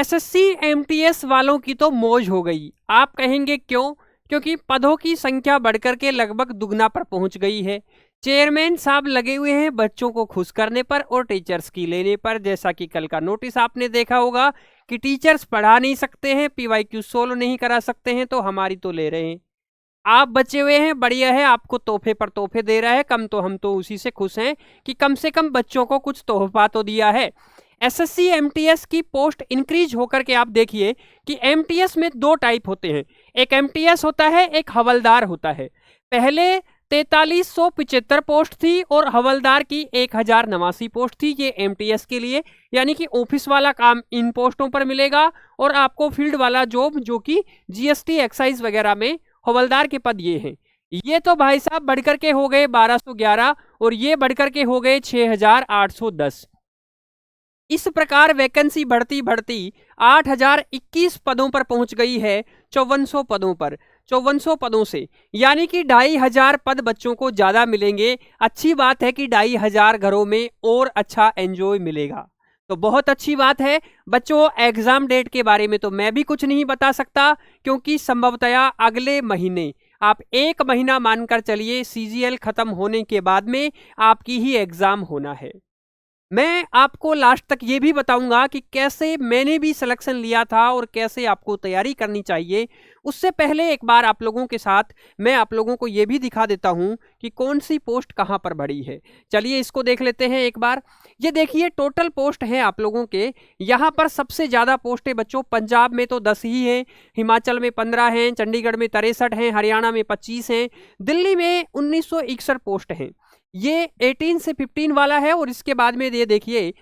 SSC MTS वालों की तो मौज हो गई। आप कहेंगे क्यों? क्योंकि पदों की संख्या बढ़कर के लगभग दुगना पर पहुंच गई है। चेयरमैन साहब लगे हुए हैं बच्चों को खुश करने पर और टीचर्स की लेने पर। जैसा कि कल का नोटिस आपने देखा होगा कि टीचर्स पढ़ा नहीं सकते हैं, पीवाईक्यू सोल्व नहीं करा सकते हैं, तो हमारी तो ले रहे हैं। आप बचे हुए हैं, बढ़िया है, आपको तोहफे पर तोहफे दे रहा है, कम तो हम तो उसी से खुश हैं कि कम से कम बच्चों को कुछ तोहफा तो दिया है। एसएससी एमटीएस की पोस्ट इंक्रीज होकर के आप देखिए कि एमटीएस में दो टाइप होते हैं, एक एमटीएस होता है, एक हवलदार होता है। पहले 4375 पोस्ट थी और हवलदार की 1089 पोस्ट थी। ये एमटीएस के लिए, यानी कि ऑफिस वाला काम इन पोस्टों पर मिलेगा और आपको फील्ड वाला जॉब जो कि जीएसटी एक्साइज वगैरह में हवलदार के पद ये हैं। ये तो भाई साहब बढ़कर के हो गए 1211 और ये बढ़कर के हो गए 6810। इस प्रकार वैकेंसी बढ़ती बढ़ती 8021 पदों पर पहुंच गई है, 5400 पदों पर, 5400 पदों से, यानी कि 2500 पद बच्चों को ज्यादा मिलेंगे। अच्छी बात है कि 2500 घरों में और अच्छा एंजॉय मिलेगा, तो बहुत अच्छी बात है। बच्चों, एग्जाम डेट के बारे में तो मैं भी कुछ नहीं बता सकता, क्योंकि संभवतया अगले महीने, आप एक महीना मानकर चलिए, सीजीएल खत्म होने के बाद में आपकी ही एग्जाम होना है। मैं आपको लास्ट तक ये भी बताऊंगा कि कैसे मैंने भी सिलेक्शन लिया था और कैसे आपको तैयारी करनी चाहिए। उससे पहले एक बार आप लोगों के साथ मैं आप लोगों को ये भी दिखा देता हूं कि कौन सी पोस्ट कहां पर बढ़ी है। चलिए इसको देख लेते हैं एक बार। ये देखिए टोटल पोस्ट है आप लोगों के। यहाँ पर सबसे ज़्यादा पोस्टें बच्चों पंजाब में तो 10 ही हैं, हिमाचल में 15 हैं, चंडीगढ़ में 63 हैं, हरियाणा में 25 हैं, दिल्ली में 1961 पोस्ट हैं। ये 18 से 15 वाला है और इसके बाद में ये देखिए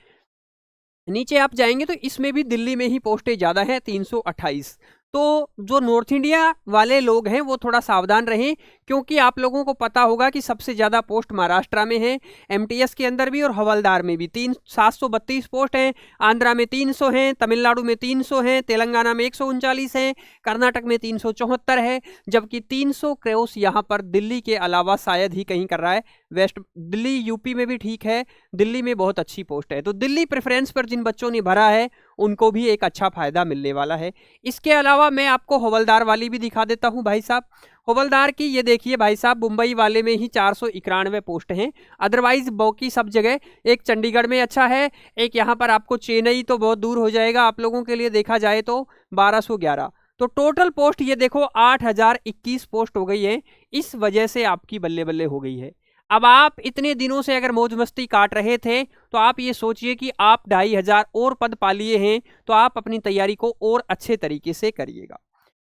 नीचे आप जाएंगे तो इसमें भी दिल्ली में ही पोस्टें ज़्यादा हैं, 328। तो जो नॉर्थ इंडिया वाले लोग हैं वो थोड़ा सावधान रहें, क्योंकि आप लोगों को पता होगा कि सबसे ज़्यादा पोस्ट महाराष्ट्र में है, एमटीएस के अंदर भी और हवलदार में भी 732 पोस्ट हैं, आंध्रा में 300 हैं, तमिलनाडु में 300 हैं, तेलंगाना में 139 हैं, कर्नाटक में 374 है, जबकि 300 क्रॉस यहाँ पर दिल्ली के अलावा शायद ही कहीं कर रहा है। वेस्ट दिल्ली यूपी में भी ठीक है, दिल्ली में बहुत अच्छी पोस्ट है, तो दिल्ली प्रेफरेंस पर जिन बच्चों ने भरा है उनको भी एक अच्छा फायदा मिलने वाला है। इसके अलावा मैं आपको हवलदार वाली भी दिखा देता हूं भाई साहब। हवलदार की ये देखिए भाई साहब, मुंबई वाले में ही 491 पोस्ट हैं, अदरवाइज बाकी सब जगह, एक चंडीगढ़ में अच्छा है, एक यहाँ पर आपको चेन्नई तो बहुत दूर हो जाएगा आप लोगों के लिए, देखा जाए तो 1211। तो टोटल पोस्ट ये देखो 8021 पोस्ट हो गई है। इस वजह से आपकी बल्ले बल्ले हो गई है। अब आप इतने दिनों से अगर मौज मस्ती काट रहे थे तो आप ये सोचिए कि आप 2500 और पद पा लिए हैं, तो आप अपनी तैयारी को और अच्छे तरीके से करिएगा।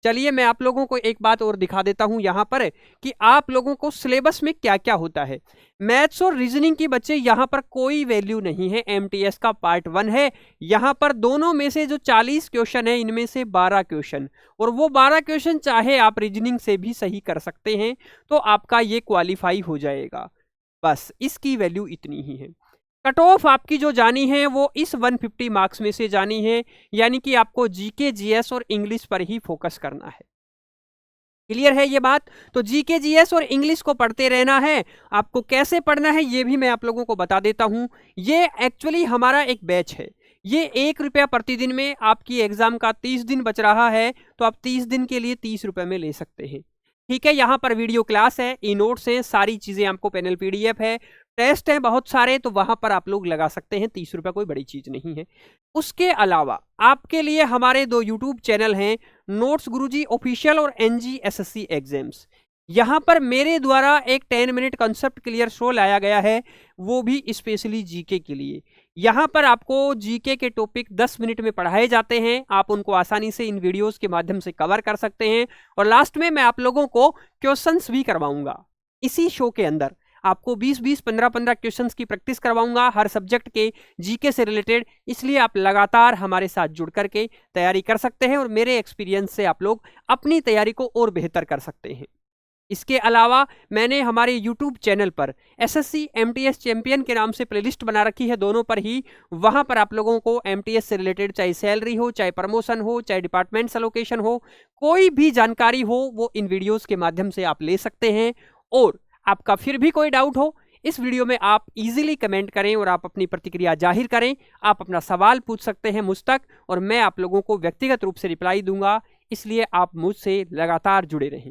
चलिए मैं आप लोगों को एक बात और दिखा देता हूं यहाँ पर कि आप लोगों को सिलेबस में क्या क्या होता है। मैथ्स और रीजनिंग के बच्चे यहाँ पर कोई वैल्यू नहीं है, एमटीएस का पार्ट 1 है। यहाँ पर दोनों में से जो 40 क्वेश्चन है, इनमें से 12 क्वेश्चन, और वो 12 क्वेश्चन चाहे आप रीजनिंग से भी सही कर सकते हैं तो आपका ये क्वालिफाई हो जाएगा। बस इसकी वैल्यू इतनी ही है। कट ऑफ आपकी जो जानी है वो इस 150 मार्क्स में से जानी है, यानी कि आपको जीके जीएस और इंग्लिश पर ही फोकस करना है। क्लियर है ये बात? तो जीके जीएस और इंग्लिश को पढ़ते रहना है। आपको कैसे पढ़ना है ये भी मैं आप लोगों को बता देता हूं। ये एक्चुअली हमारा एक बैच है, ये 1 रुपया प्रतिदिन में, आपकी एग्जाम का 30 दिन बच रहा है तो आप 30 दिन के लिए 30 रुपए में ले सकते हैं। ठीक है, यहाँ पर वीडियो क्लास है, ई नोट्स हैं, सारी चीजें आपको पैनल पीडीएफ है, टेस्ट हैं बहुत सारे, तो वहां पर आप लोग लगा सकते हैं। 30 रुपए कोई बड़ी चीज नहीं है। उसके अलावा आपके लिए हमारे 2 यूट्यूब चैनल हैं, नोट्स गुरुजी ऑफिशियल और एनजी एसएससी एग्जाम्स। यहाँ पर मेरे द्वारा एक 10 मिनट कंसेप्ट क्लियर शो लाया गया है, वो भी स्पेशली जीके के लिए। यहाँ पर आपको जीके के टॉपिक 10 मिनट में पढ़ाए जाते हैं, आप उनको आसानी से इन वीडियोस के माध्यम से कवर कर सकते हैं। और लास्ट में मैं आप लोगों को क्वेश्चंस भी करवाऊंगा इसी शो के अंदर, आपको 20-20, 15-15 क्वेश्चंस की प्रैक्टिस करवाऊंगा हर सब्जेक्ट के जीके से रिलेटेड। इसलिए आप लगातार हमारे साथ जुड़ करके तैयारी कर सकते हैं और मेरे एक्सपीरियंस से आप लोग अपनी तैयारी को और बेहतर कर सकते हैं। इसके अलावा मैंने हमारे YouTube चैनल पर एसएससी एमटीएस चैंपियन के नाम से प्लेलिस्ट बना रखी है, दोनों पर ही। वहां पर आप लोगों को एमटीएस से रिलेटेड चाहे सैलरी हो, चाहे प्रमोशन हो, चाहे डिपार्टमेंट्स एलोकेशन हो, कोई भी जानकारी हो, वो इन वीडियोस के माध्यम से आप ले सकते हैं। और आपका फिर भी कोई डाउट हो, इस वीडियो में आप इजीली कमेंट करें और आप अपनी प्रतिक्रिया जाहिर करें। आप अपना सवाल पूछ सकते हैं मुझ तक और मैं आप लोगों को व्यक्तिगत रूप से रिप्लाई दूंगा, इसलिए आप मुझसे लगातार जुड़े रहें।